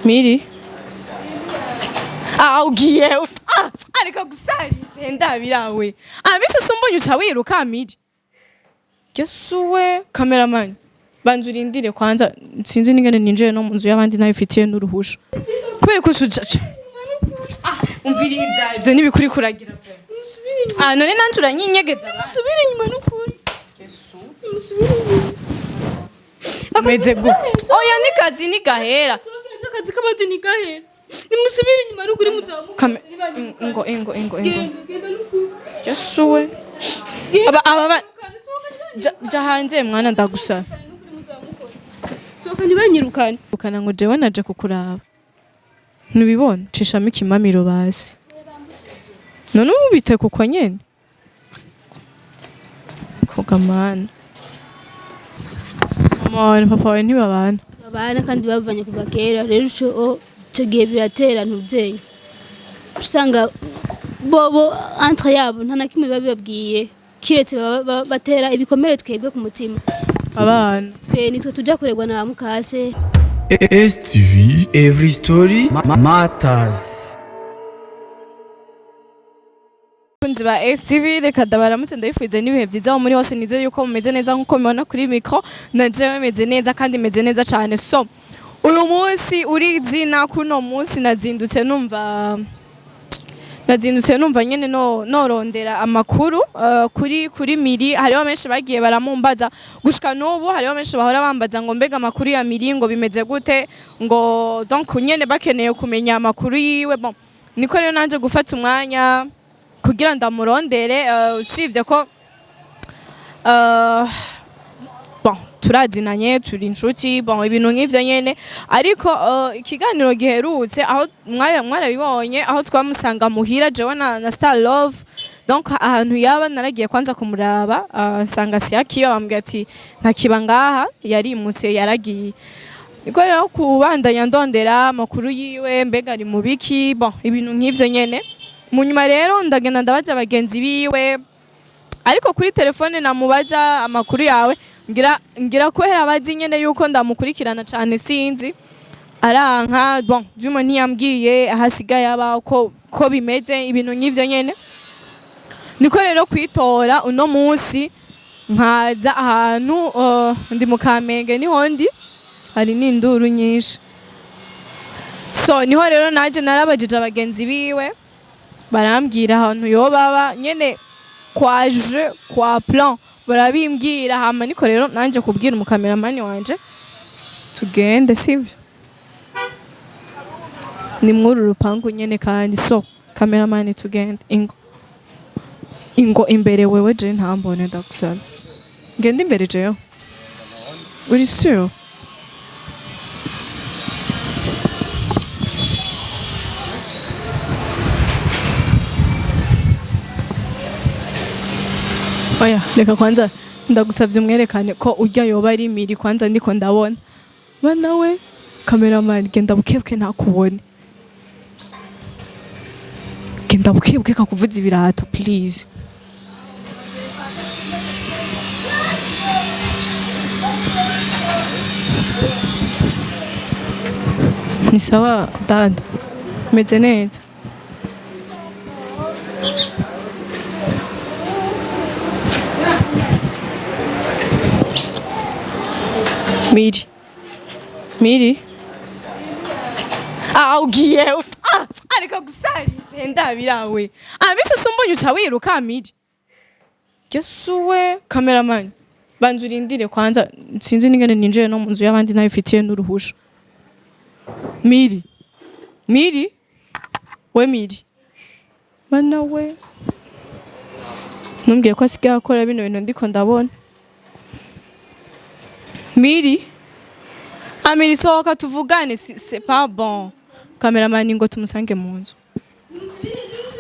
Miri ugiye areka gusarije ndabirawe bise sumbonye uca wiruka Miri Yesuwe cameraman banzurindire kwanza sinzi ningene ninjiye no munzu y'abandi nabifitiye n'uruhusha kubera ko ucucaca umviriza ivyo nibikuri kuragira none nanjura nyinyegeza musubire inyuma n'ukuri Yesu musubire ameze go oya nikazi nigahera akazi kabadu nigahera nimusubire inyuma n'ukuri muzamuka ngo Yesuwe aba jahanze mwana ndagusara sokanye banyirukana ukana ngo jewe naje kukuraba ntubibona cishamo ikimamiro basi none ubite kuko nyene kogamana mama papa wawe ntibabana babana kandi bavanye kuva kera rero ico gihe biratera ntuvyeyi usanga bobo entre yabo nta nakimwe babibabwiye kiretse batera ibikomere twebwe ku mutima abana nitwe tuja kuregwa na mukase STV every story matters. Kunzi ba STV reka dabaramutse ndayifuze nibihe byiza muri hose nize yuko mumeze neza nkuko mubona kuri micro naje meze neza kandi meze neza cyane so uyu munsi urizina kuno munsi nazindutse numva nyene norondera amakuru kuri Miri hariho menshi bagiye baramumbaza gushika nubu hariho menshi bahora bambaza ngo mbega amakuru ya Miri ngo bimeze gute ngo donc nyene bakeneye kumenya amakuru yiwe bon niko rero nanje gufata umwanya kugira ndamurondere usivye ko bon turazinanye turi inshuti bon ibintu nk'ivyo nyene ariko ikiganiro giherutse aho mwarabibonye aho twamusanga muhira jewe na Star Love donc ahantu yaba naragiye kwanza kumuraba sanga siyakiba bambwiye ati ntakiba ngaha yarimutse yaragiye niko rero kubandanya ndondera amakuru yiwe mbega ari mu biki bon ibintu nk'ivyo nyene munyuma rero ndagenda ndabaza abagenzi biwe ariko kuri telefone namubaza amakuru yawe ngira ko hera bazi nyene yuko ndamukurikirana cyane sinzi aranka bon vyuma ntiyambwiye ahasigaye aba ko bimeze ibintu nk'ivyo nyene niko rero kwitora uno munsi nkaza ahantu ndi mu Kamenge niho ndi hari n'induru nyinshi so niho rero naje narabajije abagenzi biwe barambwira ahantu yobaba nyene kwaje kwa plan barabimbwira hama niko rero nanje kubwira umukameramani wanje tugende sivyo ni mwuru rupangu nyene kandi so kameramani tugende ingo imbere wewe je ntambone ndagusaba ngende imbere jeyo uri sure oya reka kwanza ndagusavye umwerekane ko urya yoba ari Miri kwanza ndiko ndabona bana we cameraman genda bukebwe ntakubone genda bukebwe kakuvuza ibirato please ni sawa dad meze neza Miri ugiye areka gusarije ndabirawe bise sumbonye uca wiruka Miri Yesuwe cameraman banzurindire kwanza sinzi ningene ninjiye no munzu y'abandi nabifitiye n'uruhusha Miri we Miri mana we numbwiye ko asigaye akora bino bintu ndiko ndabona Miri Miri sohoka tuvugane c'est pas bon cameraman ngo tumusange mu nzu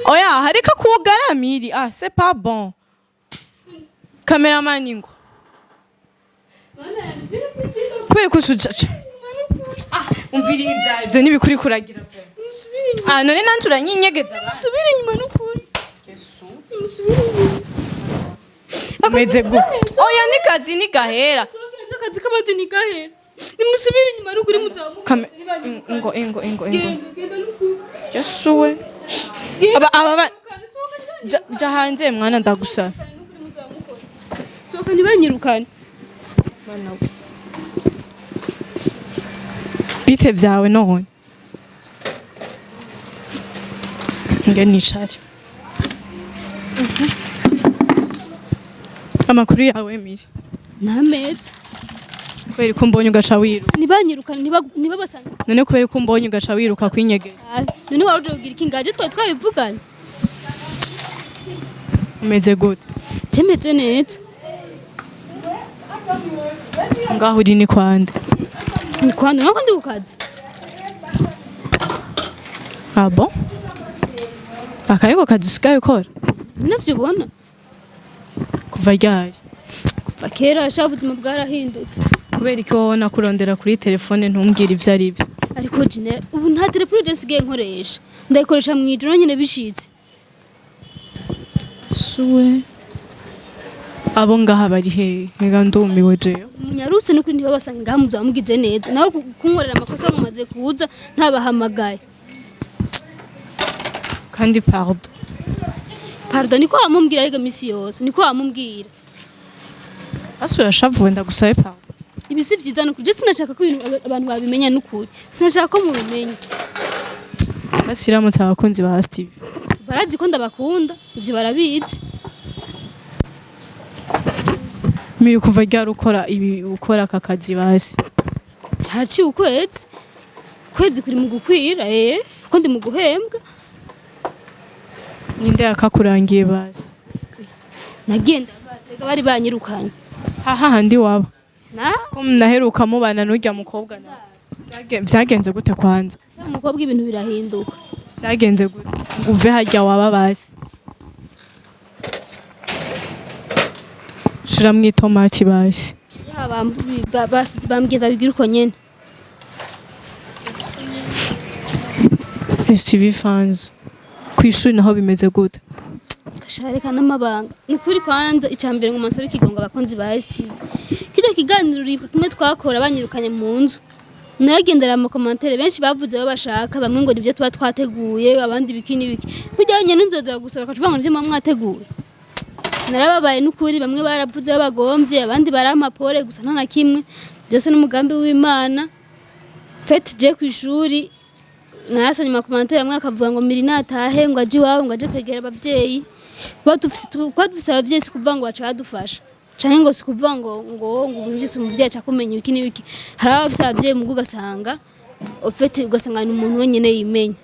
oya harika kugara Miri c'est pas bon cameraman ngo kwere kusucaca umviriza ivyo nibikuri kuragira none nanjura nyinyegeza musubire inyuma n'ukuri Yesu musubire meze go oya nikazi nigahera akazi kabadu nigahera nimusubire inyuma n'ukuri muzamuka ingo yasuwe aba ja hanze mwana ndagusaba soka ntibanyirukane mwana bite vyawe none nge nicare amakuru yawe miri nameza kubera ko mbonye ugaca wiruka ntibanyirukane ntibabasanga none kubera ko mbonye ugaca wiruka kwinyegeza none wari uje kugira ikingaje twari twabivuganye umeze gute temeze neza ngaho uri ni kwande ni kwande nako ndi kukazi bon akariko kazi usigaye ukora navyo ubona kuva ryari kuva kera sha ubuzima bwarahindutse kubera ko wowe nakurondera kuri telefone ntumbwire ivyo ari byo ariko Gynella ubu nta telefone je sigaye nkoresha ndayikoresha mu ijoro nyine bishitse suwe abo ngaha bari hehe nega ndumiwe jeyo munyarutse n'ukuri ntibabasanga ngaha muzamugize neza nawe kunkorera amakosa mumaze kuza ntabahamagaye kandi pardon niko wamumbwira ariko misi yose niko wamumbwira asura shavuwe ndagusabe pardon ibi si byiza n'ukuri je sinashaka ko ibintu abantu babimenya n'ukuri sinashaka ko mubimenya basiramutse abakunzi ba Steve barazi ko ndabakunda ivyo barabizi miri kuva ryari ukora aka kazi basi haraciye ukwezi kuri mu gukwira kuko ndi mu guhembwa ninde yakakurangiye basi nagenda batega bari banyirukanye hahandi waba na ko naheruka mubana n'urya mukobwa na byagenze gute kwanza umukobwa ibintu birahinduka byagenze gute uve harya waba basi shira mu itomati basi basize bambwira bigira uko nyene STV fans kwishuri naho bimeze gute gashareka n'amabanga nukuri kwanza icambere ngo masabe kigonga abakonzi ba STV kijya kiganiro uribuka kimwe twakora banyirukanye mu nzu naragendera mu commentaire benshi bavuze bo bashaka bamwe ngo nibyo tuba twateguye abandi bikini bijyanye n'inzoza gusoroka tuvuga ngo nibyo mwateguye narababaye n'ukuri bamwe baravuze babagombye abandi baramapore gusa nta na kimwe byose n'umugambi w'Imana fete je ku ishuri narasanye mu commentaire amwe akavuga ngo miri natahe ngo aje iwabo ngo aje kwegera abavyeyi badufise abavyeyi sikuvuga ngo baca badufasha canke ngo sikuvuga ngo byose umuvyeyi aca kumenya ibiki n'ibiki hari abafise abavyeyi mu ugasanga opete ugasanga ni umuntu wenyene yimenya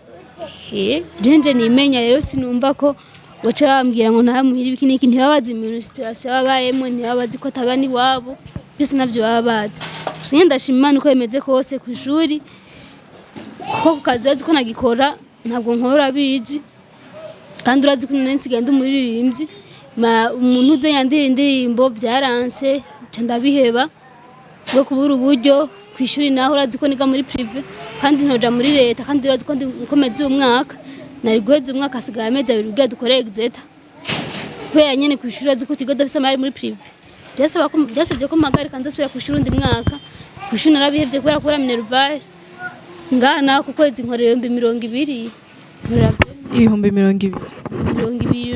jenje nimenya rero sinumva ko wacha bambwira ngo ntamuhira ibiki n'iki ntibabazi ibintu situation babayemo ntibabazi ko tabani wabo byose navyo bababazi gusa ndashima Imana uko yemeze kose ku ishuri ko kazi ko nagikora ntabwo nkora bizi kandi urazi ko nsigaye ndi umuririmbyi umuntu uze yandira indirimbo byaranse ndabiheba bwo kubura uburyo ku ishuri naho urazi ko niga muri privé kandi ntoja muri leta kandi urazi ko ndi mukomezi umwaka nari guheza umwaka asigaye amezi abiri ugiye dukore exeta kubera nyene ku ishuri urazi ko ikigo dafise amari muri privé byasabye ko mpagarika ndasubira ku ishuri undi mwaka ku ishuri narabihevye kubera ko Minerval ngana ku kwezi nkorera 200 ibihumbi 200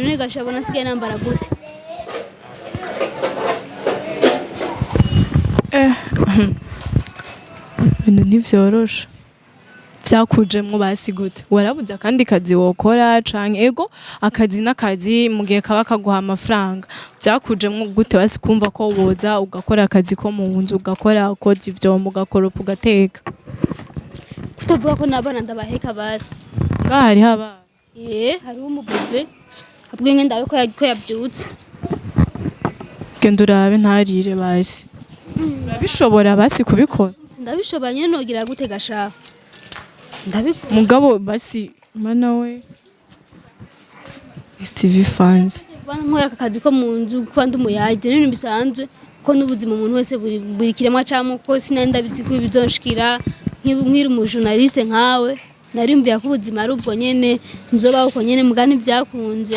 none gashabona sigaye nambara gute ibintu ntivyorosha byakujemwo basi gute warabuze kandi kazi wokora canke ego akazi n'akazi mu gihe kaba kaguha amafaranga byakujemwo gute basi kumva ko woza ugakora akazi ko mu nzu ugakora koza ivyombo ugakoropa ugateka kutavuga ko nabana ndabaheka basi ngahari haba hariho umubebe abwenge ndawe ko yabyutse genda urabe ntarire basi urabishobora basi kubikora ndabishobora nyine nogira gute gashaka ndabikora mugabo basi mana we STV fans nkora akazi ko mu nzu kuba ndi umuyaya ibyo n'ibintu bisanzwe ko n'ubuzima umuntu wese buri kiremwa camo ko sinenda bizi ko bizonshikira nkiri umujournaliste nkawe narimbiye ko ubuzima ari ubwo nyene nzoba uko nyene mugani byakunze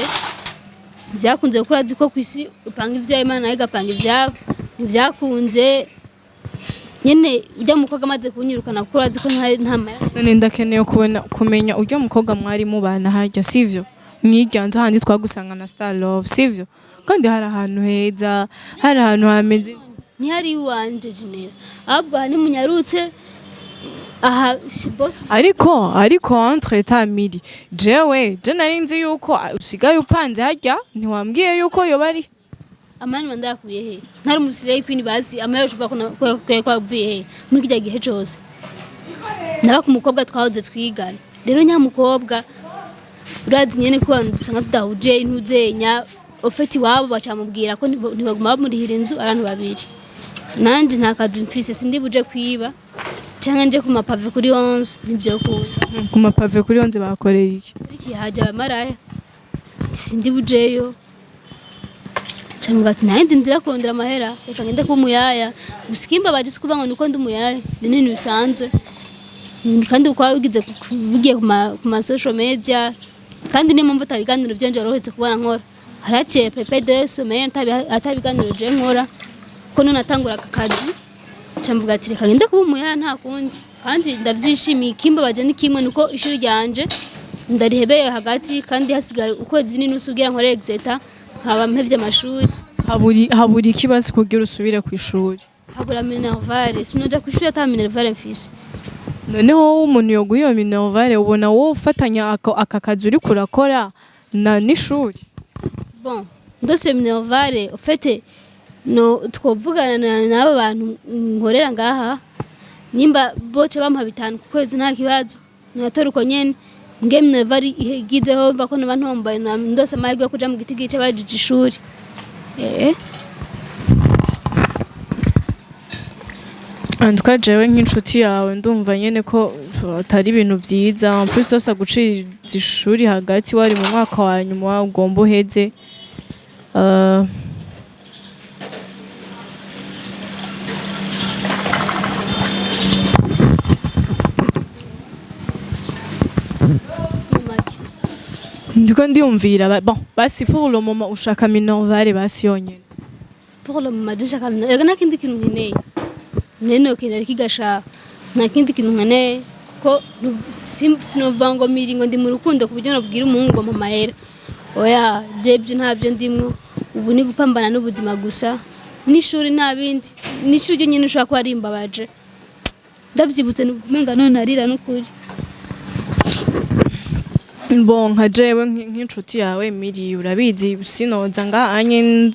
gukora ziko kwisi upanga ivyo Imana nayo igapanga ivyabo byakunze nyene ujya mukobwa amaze kunyirukana kuko urazi ko nta none ndakeneye kumenya uryo mukobwa mwari mubana harya sivyo mwiryanzo handi twagusanga na Star Love sivyo kandi hari ahantu heza hari ahantu hameze ntihari iwanje Gynella ahubwo ni munyarutse aha boss ariko entre tamiri jewe je nari nzi yuko usigaye upanze harya ntiwambwiye yuko yo bari amani mandakuye he ntari umusire y'ipini bazi amayo uvuga ko kwavuye he muri kijya gihe cyose naba ku mukobwa twahoze twigana rero nyamukobwa urazi nyene ko usanga tudahuje intuzenya ofeti wabo bacamubwira ko ntibaguma bamurihira inzu abantu babiri nanje nta kazi mfise sindi buje kwiba cyangwa nje ku mapave kuri 11 nibyo ku mapave kuri 11 bakoreye iki haja amaraya sindi bujeyo cyangwa ati nandi nzira kondera amahera reka ngende ku Umuyaya gusikimba bagise kuvuga ngo nuko ndi Umuyaya ni bisanzwe kandi uko wabigize bugiye ku ma social media kandi ni mpamvu tabiganiro byanje rohetse kubona nkora haraciye pepe de someye atabiganiro je nkora ko none atangura akazi cyamvuga ati reka ngende ku Umuyaya nta kundi kandi ndavyishimiye kimba baje ni kimwe nuko ishuri ryanje ndarihebeye hagati kandi hasigaye ukwezi n'inusu ugira nkore exeta nkaba mpevye amashuri haburi ikibazo kugira usubire ku ishuri habura minervare sinoja ku ishuri ata minervare mfise noneho umuntu yoguye iyo minervare ubona wowe ufatanya aka kazi uri kurakora na n'ishuri bon ndose minervare ufite no twovugana n'aba bantu nkorera ngaha nimba boce bampa 5 ku kwezi nta kibazo natora uko nyene ngeme minervare igizeho mva ko n'abantu bambaye ndose amahirwe yo kuja mu giti gice bajije ishuri Anduka jewe nk'inshuti yawe ndumva nyene ko atari ibintu vyiza en plus tosa gucira ishuri hagati wari mu mwaka wa nyuma ugomba uheze ndiko ndiyumvira bon basi pour le moment ushaka minervare basi yonyene pour le moment dushaka minervare na kindi kintu nkeneye nene kinari kigasha nta kindi kintu nkeneye ko sinova ngo miringo ndi mu rukundo ku buryo nabwira umuhungu ngo mahera oya debye ntabyo ndimwo ubu ni gupambana n'ubuzima gusa n'ishuri nta bindi n'ishuri nyine ushaka ko ari imbabaje ndavyibutse numenga none arira n'ukuri bon nka jewe nk'inshuti yawe miri urabizi sinoza ngahanye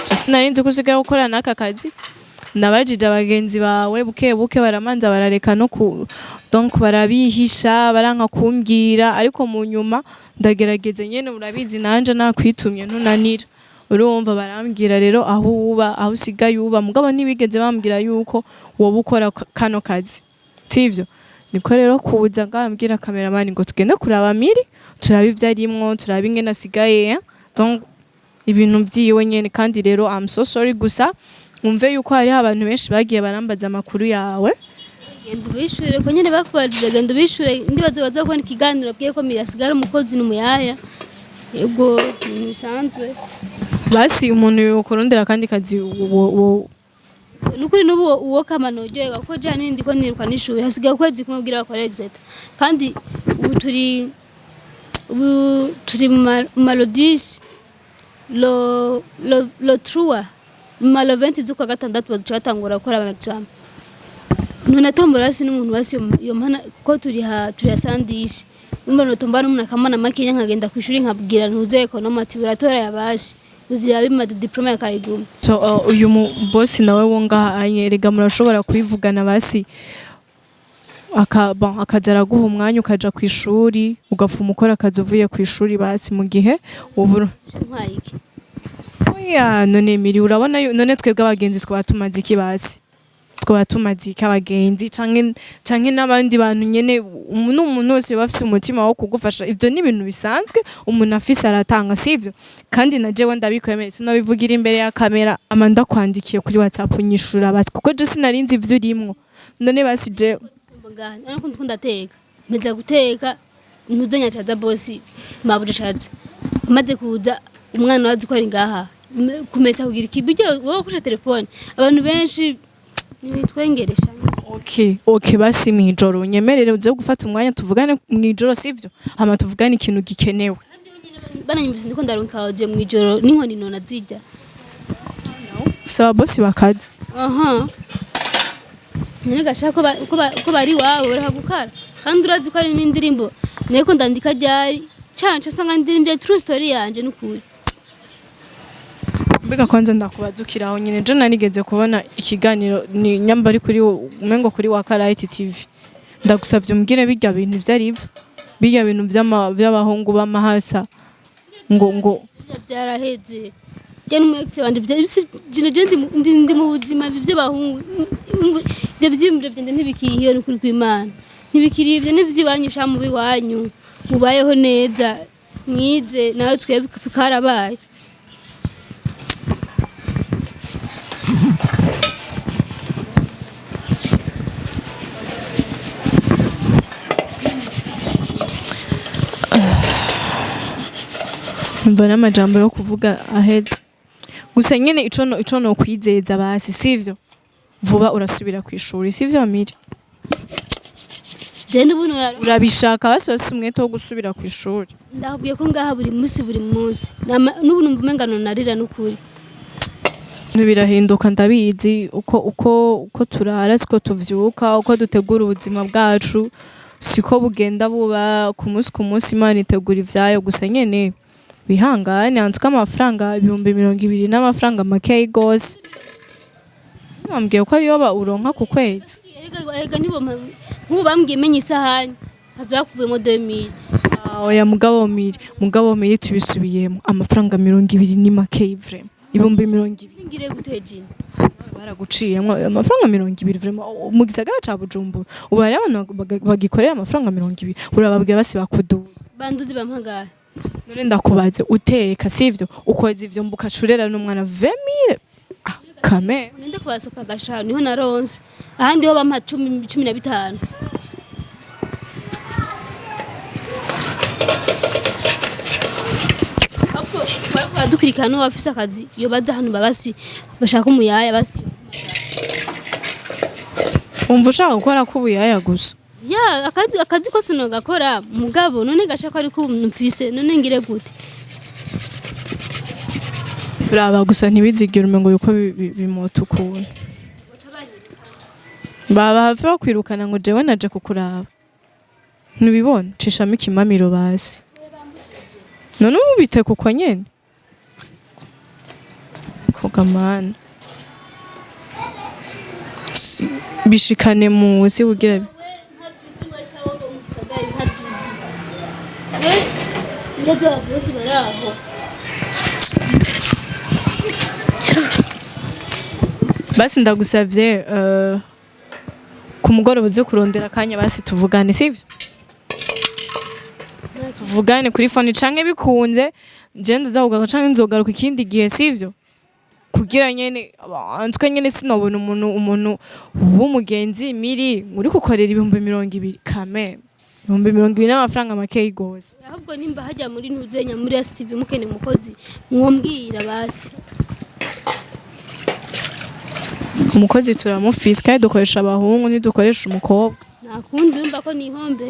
sinarinzi kusigaye gukora n'aka kazi nabajije abagenzi bawe buke baramanza barareka no donc barabihisha baranka kumbwira ariko mu nyuma ndagerageze nyene urabizi nanje nakwitumye ntunanira urumva barambwira rero aho usigaye uba mugabo nibigeze bambwira yuko wowe ukora kano kazi sivyo niko rero kuza ngambwira cameraman ngo tugende kuraba miri turabe ivyarimwo turabe ingene asigaye donc ibintu vyiwe nyene kandi rero I'm so sorry gusa umve yuko hari abantu benshi bagiye barambaza amakuru yawe genda ubishure ko nyene bakubajije genda ubishure ndibaze baza kubona ikiganiro bwiye ko miri asigara umukozi n'Umuyaya yego bisanzwe basi umuntu yokorondera kandi kazi nukuri nubu uwo kamanojoye ko jana ndiko niruka n'ishuri hasigaye ukwezi kumubwira bakora exet kandi ubu turi mu malodis lo trua malo 20 z'ukwa gatandatu baducatangura gukora exam none tombora si n'umuntu basi yo mana kuko turi sandisi umba no tombara umuntu akamana makenya nkagenda kwishuri nkabwira ntuze economy ati biratora yabasi bivya bimaze diploma yakayiguma so uyu boss nawe wonga anyerega murashobora kwivugana basi akazara guha umwanya ukaja kwishuri ugafuma ukora akazi uvuye kwishuri basi mu gihe ubura oya none miri urabona none twebwe abagenzi twatumaze iki basi twatumaze iki abagenzi canke n'abandi bantu nyene umuntu wese bafise umutima wo kugufasha ivyo ni ibintu bisanzwe umuntu afise aratanga sivyo kandi na jewe ndabikwemeye tunabivugira imbere ya kamera amanda kwandikiye kuri WhatsApp nyishura basi kuko je sinarinzi ivyo urimwo none basi je ariko ndateka meza guteka ntuzenya chaza boss mabuje chaza amaze kuza umwana wazi ko ari ngaha kumesa kugira ikibyo wo kusha telefone abantu benshi nitwengeresha okay basi mwijoro nyemerere uze gufata umwanya tuvugane mwijoro sivyo hama tuvugane ikintu gikenewe bananyumvise ndiko ndaronka audio mwijoro n'inkoni nona zijya saba bosi bakaze nyine gashaka ko bari wawe uraha gukara kandi urazi ko ari n'indirimbo neko ndandika ryari canca sanga indirimbo ya true story yanje n'ukuri mbega kwanza ndakubazukiraho nyine je narigeze kubona ikiganiro ni nyambari kuri umengo kuri wa Karayiti TV ndagusavye umbwire bijya bintu ivyarivyo bijya bintu by'abahungu b'amahasa ngo byaraheze je n'umwex wanje ndi mu buzima by'abahungu ibyo byimbre byende ntibikiriye n'ukuri kw'Imana ntibikiriye ibyo n'ivyibanyisha mu biwanyu mubayeho neza mwize nawe twebwe karabaye mbona amajambo yo kuvuga ahetse gusa nyine ico no kwizeza basi sivyo vuba urasubira ku ishuri sivyo Amiri je n'ubuno urabishaka basi umwete wo gusubira ku ishuri ndabwiye ko ngaha buri munsi n'ubu numva umengano narira n'ukuri birahinduka ndabizi uko turara siko tuvyuka uko dutegura ubuzima bwacu siko bugenda buba ku munsi Imana itegura ivyayo gusa nyene bihangane hanzwe amafaranga 220 n'amafaranga make gose bambwiye ko ariyo uronka ku kwezi ega ntibo bambwiye menye isahani hazakuvuyemo 2000 oya mugabo miri tubisubiyemo amafaranga 200 ni make vraiment 220 ngire guteje baraguciyemo amafaranga 200 vraiment mu gisagara ca Bujumbura ubu hari abantu bagikorera amafaranga 200 urababwira basi bakuduza banduzi bampagaye none ndakubaze uteka sivyo ukoze ivyo mbukacurera n'umwana 20000 kame ngende kubasopa gashano niho naronse ahandi ho bampa 15 dukurikana wafise akazi iyo baza hano babasi bashaka umuyaya basi umva ushaka gukora ko ubuyaya gusa ya akazi kose no gakora mugabo none gashaka ari ko mfise none ngire gute brava gusa ntibizigire umengo yuko bimutukura baba have bakwirukana ngo jewe naje kukuraba ntibibona cishamo ikimamiro basi none ubite kuko nyene kogamana bishikane muzi ugira basi ndagusavye ku mugoroba uze kurondera akanya basi tuvugane sivyo tuvugane kuri phone canke bikunze je ndazavuga canke nzogaruka ikindi gihe sivyo kugira nyene antwe nyene sinobona umuntu w'umugenzi miri muri kukorera 220 kame 220 n'amafaranga make gose ahubwo nimba hajya muri ntuzenya muri STV mukene mukozi mwombwira basi umukozi turamufise kandi dukoresha abahungu ntidukoresha umukobwa nakundi urumva ko nihombe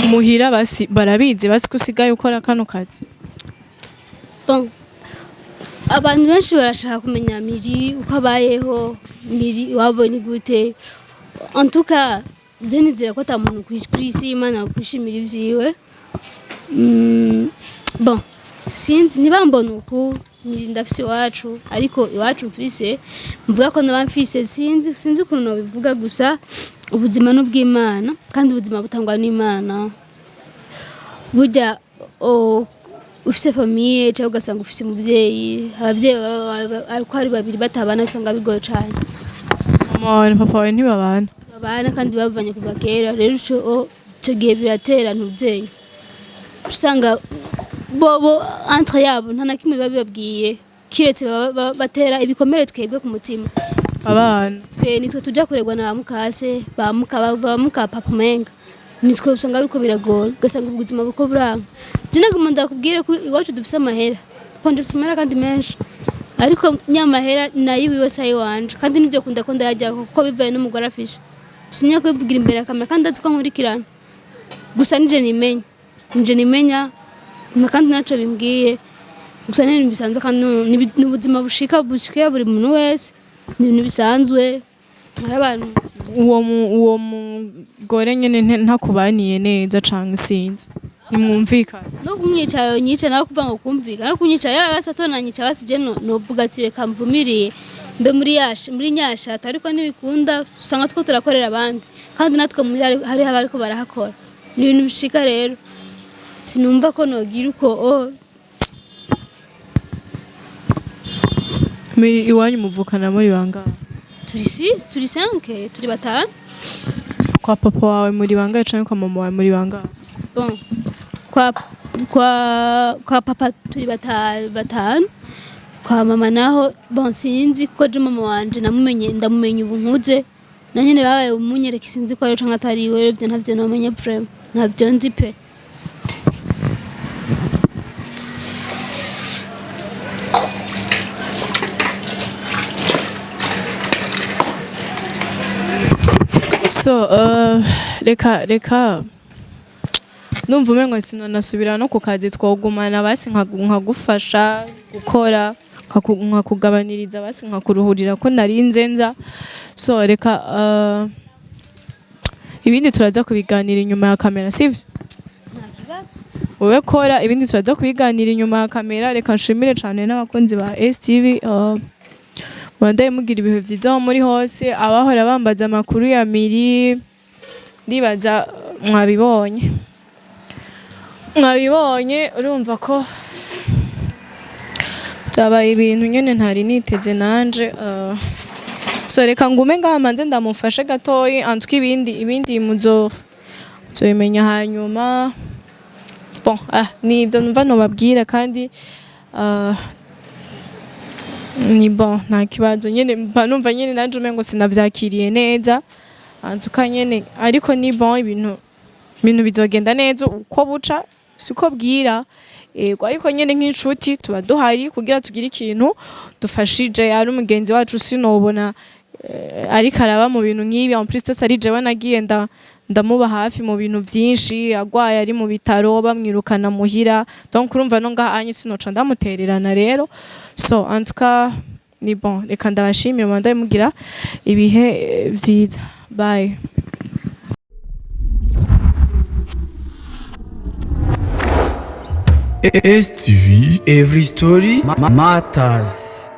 muhira basi barabizi basi kusigaye ukora kano kazi bon abantu benshi barashaka kumenya miri uko abayeho miri wabona gute en tout cas denizera ko ta muntu kuri isi Imana kwishimira ivyiwe bon sinzi nibambona uko miri ndafise iwacu ariko iwacu mfise mvuga ko nabamfise sinzi ukuntu nobivuga gusa ubuzima n'ubw'Imana kandi ubuzima butangwa n'Imana burya ufise famille cyangwa ugasanga ufise umuvyeyi abavyeyi ariko ari babiri batabana songa bigoye cyane mama na papa we ntibabana babana kandi bavanye kuva kera rero cyo gihe biratera ntuvyeyi usanga bobo entre yabo nta nakimwe babibabwiye kiretse batera ibikomere twebwe ku mutima abana nitwe tujya kuregwa na bamukase bamuka papa umenga nitwe usanga ariko biragora ugasanga ubuzima buko buranga je naguma ndakubwire ko iwacu dufise amahera ponje dufise amahera kandi menshi ariko nyamahera nayibiwe sayi wanje kandi nibyo kunda ko ndayajya kuko bivaye n'umugore afise sinya kwivugira imbere ya kamera kandi aziko nkurikirana gusa nije nimenya kandi naco bimbwiye gusa n'ibintu bisanzwe kandi n'ubuzima bushika buri muntu wese n'ibintu bisanzwe hari abantu uwo mugore nyene ntakubaniye neza canke sinzi nimwumvikana no kumwicara nyice nawe kuva ngo kumvikana no kumwicara yabasa tonanyica basije no vuga ati reka mvumiriye mbe muri nyasha ariko nibikunda usanga two turakorera abandi kandi natwe muri hari abariko barahakora ni ibintu bishika rero sinumva ko nogira uko iwanyu muvukana muri bangahe turi 5 turi 5 kwa papa wawe muri bangahe canke kwa mama wawe muri bangahe bon kwa papa turi 5 kwa mama naho bon sinzi kuko je mama wanje ndamumenye ubu nkuze na nyene babaye umunyereka sinzi ko ari canke atari we byo ntavyo namenye frame ntabyo nzi pe so reka numva umengo sinonasubira no ku kazi twogumana basi nkagufasha gukora nkakugabaniriza basi nkakuruhurira ko nari nzenza so reka ibindi turaza kubiganira inyuma ya kamera sivyo wowe kora ibindi turaza kubiganira inyuma ya kamera reka nshimire cyane n'abakunzi ba STV wandaye mugira ibihe vyiza aho muri hose abahora bambaza amakuru ya Miri ndibaza mwabibonye urumva ko byabaye ibintu nyene ntari niteze nanje so reka ngume ngamanze ndamufashe gatoyi antwi ibindi muzobimenya hanyuma bon nibyo numva nobabwira kandi ni bon nta kibazo nyene numva nyene nanje umengo sinavyakiriye neza anzuka nyene ariko ni bon ibintu bizogenda neza uko buca siko bwira ariko nyene nk'inshuti tuba duhari kugira tugire ikintu dufashije ari umugenzi wacu sinobona ariko araba mu bintu nk'ibi en plus tose ari jewe nagiye ndamuba hafi mu bintu vyinshi agwaye ari mu bitaro bamwirukana muhira donc urumva no ngaha anyi sinoca ndamutererana rero so en tout cas ni bon reka ndabashimira mandaye mugira ibihe vyiza bye STV, every story matters.